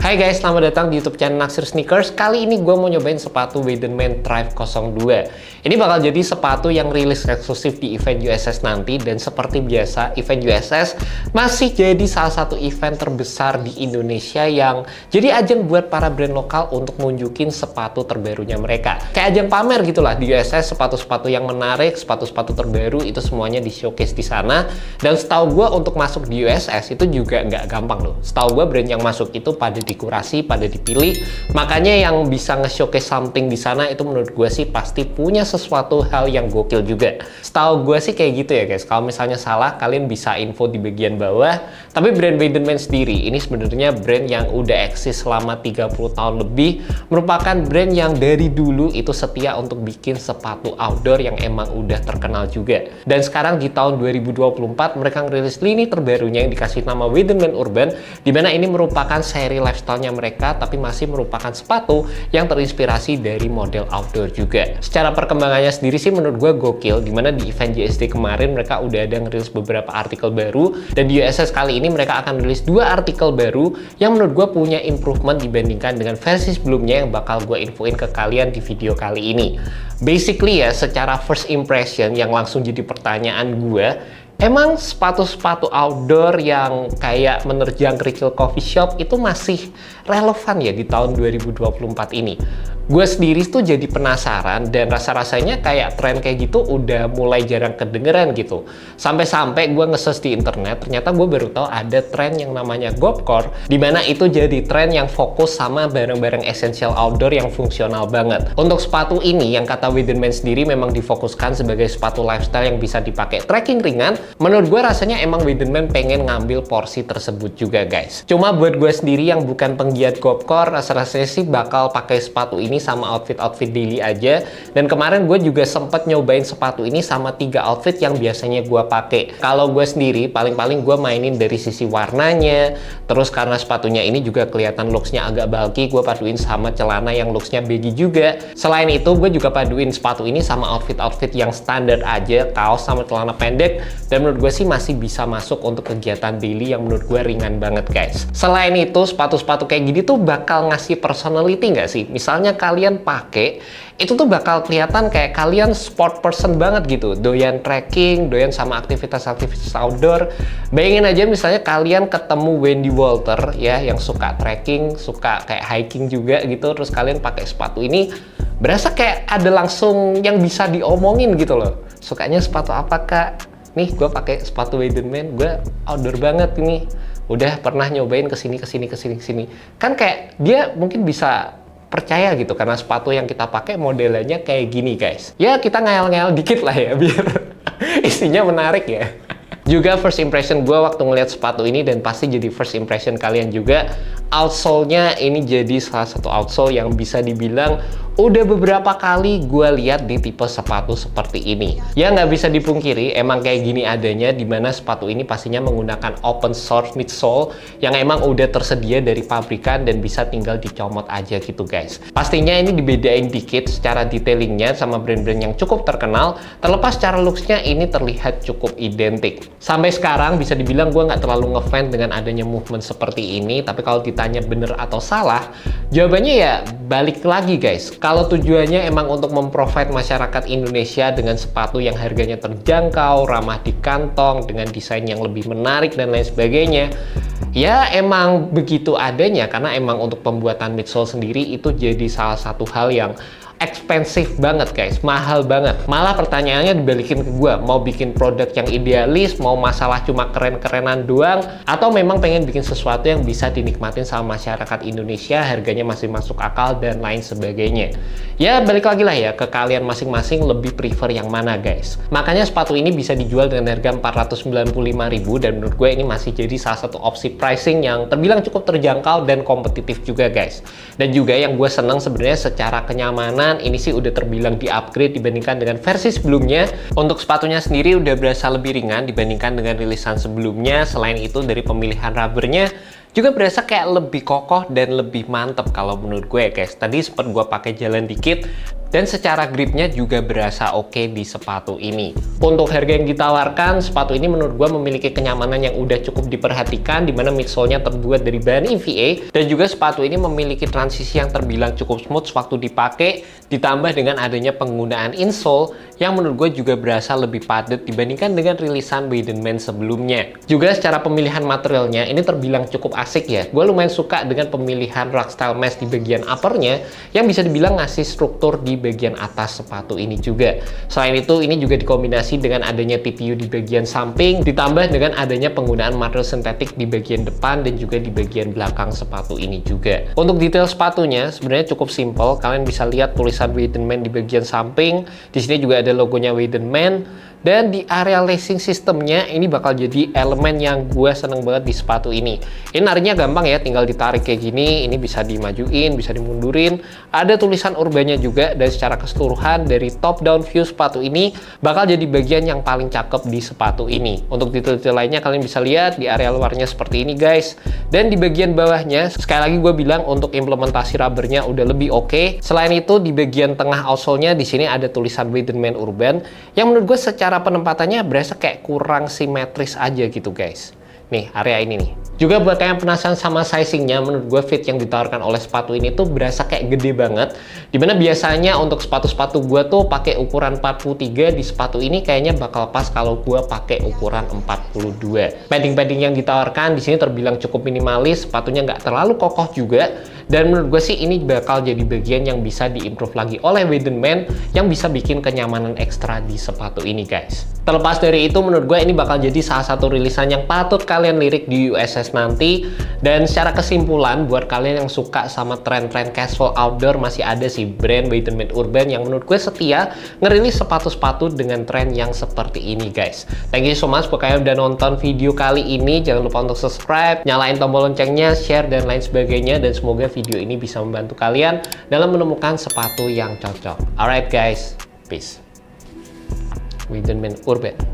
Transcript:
Hai guys, selamat datang di YouTube channel Naksir Sneakers. Kali ini gue mau nyobain sepatu Weidenman Drive 02. Ini bakal jadi sepatu yang rilis eksklusif di event USS nanti. Dan seperti biasa, event USS masih jadi salah satu event terbesar di Indonesia yang jadi ajang buat para brand lokal untuk nunjukin sepatu terbarunya mereka. Kayak ajang pamer gitulah di USS, sepatu-sepatu yang menarik, sepatu-sepatu terbaru itu semuanya di showcase di sana. Dan setahu gue untuk masuk di USS itu juga nggak gampang loh. Setahu gue brand yang masuk itu pada dikurasi, pada dipilih. Makanya yang bisa nge-showcase something di sana itu menurut gue sih pasti punya sesuatu hal yang gokil juga. Setahu gue sih kayak gitu ya guys. Kalau misalnya salah, kalian bisa info di bagian bawah. Tapi brand Weidenman sendiri ini sebenarnya brand yang udah eksis selama 30 tahun lebih. Merupakan brand yang dari dulu itu setia untuk bikin sepatu outdoor yang emang udah terkenal juga. Dan sekarang di tahun 2024 mereka ngerilis lini terbarunya yang dikasih nama Weidenman Urban, dimana ini merupakan seri lifestyle-nya mereka, tapi masih merupakan sepatu yang terinspirasi dari model outdoor juga. Secara perkembangannya sendiri sih menurut gue gokil, dimana di event JSD kemarin mereka udah ada ngerilis beberapa artikel baru, dan di USS kali ini mereka akan rilis 2 artikel baru yang menurut gue punya improvement dibandingkan dengan versi sebelumnya yang bakal gue infoin ke kalian di video kali ini. Basically ya, secara first impression yang langsung jadi pertanyaan gue, emang sepatu-sepatu outdoor yang kayak menerjang retail coffee shop itu masih relevan ya di tahun 2024 ini? Gue sendiri tuh jadi penasaran dan rasa-rasanya kayak tren kayak gitu udah mulai jarang kedengeran gitu. Sampai-sampai gue nge-search di internet, ternyata gue baru tahu ada tren yang namanya Gopcore, dimana itu jadi tren yang fokus sama barang-barang essential outdoor yang fungsional banget. Untuk sepatu ini yang kata Weidenman sendiri memang difokuskan sebagai sepatu lifestyle yang bisa dipakai trekking ringan. Menurut gue rasanya emang Weidenman pengen ngambil porsi tersebut juga guys. Cuma buat gue sendiri yang bukan penggiat Gopcore, rasa-rasanya sih bakal pakai sepatu ini sama outfit-outfit daily aja. Dan kemarin gue juga sempet nyobain sepatu ini sama 3 outfit yang biasanya gue pakai. Kalau gue sendiri paling-paling gue mainin dari sisi warnanya, terus karena sepatunya ini juga kelihatan looksnya agak bulky, gue paduin sama celana yang looksnya baggy juga. Selain itu gue juga paduin sepatu ini sama outfit-outfit yang standar aja, kaos sama celana pendek, dan menurut gue sih masih bisa masuk untuk kegiatan daily yang menurut gue ringan banget guys. Selain itu, sepatu-sepatu kayak gini tuh bakal ngasih personality nggak sih? Misalnya kalian pakai, itu tuh bakal kelihatan kayak kalian sport person banget gitu. Doyan trekking, doyan sama aktivitas-aktivitas outdoor. Bayangin aja misalnya kalian ketemu Wendy Walter ya, yang suka trekking, suka kayak hiking juga gitu, terus kalian pakai sepatu ini, berasa kayak ada langsung yang bisa diomongin gitu loh. Sukanya sepatu apa kak? Nih gue pakai sepatu Weidenman, gue outdoor banget ini. Udah pernah nyobain kesini. Kan kayak dia mungkin bisa percaya gitu karena sepatu yang kita pakai modelnya kayak gini guys. Ya kita ngayal-ngayal dikit lah ya biar isinya menarik ya. Juga first impression gue waktu ngeliat sepatu ini, dan pasti jadi first impression kalian juga, outsole-nya ini jadi salah satu outsole yang bisa dibilang udah beberapa kali gue lihat di tipe sepatu seperti ini. Ya nggak bisa dipungkiri, emang kayak gini adanya, dimana sepatu ini pastinya menggunakan open source midsole yang emang udah tersedia dari pabrikan dan bisa tinggal dicomot aja gitu guys. Pastinya ini dibedain dikit secara detailingnya sama brand-brand yang cukup terkenal, terlepas secara looksnya ini terlihat cukup identik. Sampai sekarang bisa dibilang gue nggak terlalu ngefans dengan adanya movement seperti ini, tapi kalau ditanya bener atau salah, jawabannya ya balik lagi guys. Kalau tujuannya emang untuk memprovide masyarakat Indonesia dengan sepatu yang harganya terjangkau, ramah di kantong, dengan desain yang lebih menarik dan lain sebagainya, ya emang begitu adanya, karena emang untuk pembuatan midsole sendiri itu jadi salah satu hal yang expensive banget guys, mahal banget. Malah pertanyaannya dibalikin ke gue, mau bikin produk yang idealis, mau masalah cuma keren-kerenan doang, atau memang pengen bikin sesuatu yang bisa dinikmatin sama masyarakat Indonesia, harganya masih masuk akal dan lain sebagainya. Ya balik lagi lah ya ke kalian masing-masing lebih prefer yang mana guys. Makanya sepatu ini bisa dijual dengan harga 495.000, dan menurut gue ini masih jadi salah satu opsi pricing yang terbilang cukup terjangkau dan kompetitif juga guys. Dan juga yang gue seneng sebenarnya secara kenyamanan, ini sih udah terbilang di-upgrade dibandingkan dengan versi sebelumnya. Untuk sepatunya sendiri udah berasa lebih ringan dibandingkan dengan rilisan sebelumnya. Selain itu dari pemilihan rubbernya juga berasa kayak lebih kokoh dan lebih mantep kalau menurut gue guys. Tadi sempat gue pakai jalan dikit, dan secara gripnya juga berasa oke di sepatu ini. Untuk harga yang ditawarkan, sepatu ini menurut gue memiliki kenyamanan yang udah cukup diperhatikan, dimana midsole-nya terbuat dari bahan EVA, dan juga sepatu ini memiliki transisi yang terbilang cukup smooth waktu dipakai, ditambah dengan adanya penggunaan insole yang menurut gue juga berasa lebih padat dibandingkan dengan rilisan Weidenman sebelumnya. Juga secara pemilihan materialnya ini terbilang cukup asik ya. Gue lumayan suka dengan pemilihan Rockstyle mesh di bagian uppernya yang bisa dibilang ngasih struktur di bagian atas sepatu ini juga. Selain itu, ini juga dikombinasi dengan adanya TPU di bagian samping, ditambah dengan adanya penggunaan material sintetik di bagian depan dan juga di bagian belakang sepatu ini juga. Untuk detail sepatunya sebenarnya cukup simple. Kalian bisa lihat tulisan Weidenman di bagian samping. Di sini juga ada logonya Weidenman. Dan di area lacing sistemnya ini bakal jadi elemen yang gue seneng banget di sepatu ini. Ini nariknya gampang ya, tinggal ditarik kayak gini. Ini bisa dimajuin, bisa dimundurin. Ada tulisan Urbannya juga, dan secara keseluruhan dari top down view sepatu ini bakal jadi bagian yang paling cakep di sepatu ini. Untuk detail-detail lainnya kalian bisa lihat di area luarnya seperti ini guys. Dan di bagian bawahnya, sekali lagi gue bilang untuk implementasi rubbernya udah lebih oke. Selain itu di bagian tengah outsole-nya di sini ada tulisan Weidenman Urban yang menurut gue secara penempatannya berasa kayak kurang simetris aja gitu guys. Nih, area ini nih. Juga buat kalian penasaran sama sizingnya, menurut gue fit yang ditawarkan oleh sepatu ini tuh berasa kayak gede banget. Dimana biasanya untuk sepatu-sepatu gue tuh pakai ukuran 43, di sepatu ini kayaknya bakal pas kalau gue pakai ukuran 42. Padding-padding yang ditawarkan di sini terbilang cukup minimalis, sepatunya nggak terlalu kokoh juga. Dan menurut gue sih ini bakal jadi bagian yang bisa diimprove lagi oleh Weidenman yang bisa bikin kenyamanan ekstra di sepatu ini guys. Terlepas dari itu, menurut gue ini bakal jadi salah satu rilisan yang patut kalian lirik di USS nanti. Dan secara kesimpulan, buat kalian yang suka sama tren-tren casual outdoor, masih ada sih brand Weidenman Urban yang menurut gue setia ngerilis sepatu-sepatu dengan tren yang seperti ini guys. Thank you so much buat kalian udah nonton video kali ini. Jangan lupa untuk subscribe, nyalain tombol loncengnya, share, dan lain sebagainya. Dan semoga video ini bisa membantu kalian dalam menemukan sepatu yang cocok. Alright guys, peace. Weidenman Urban.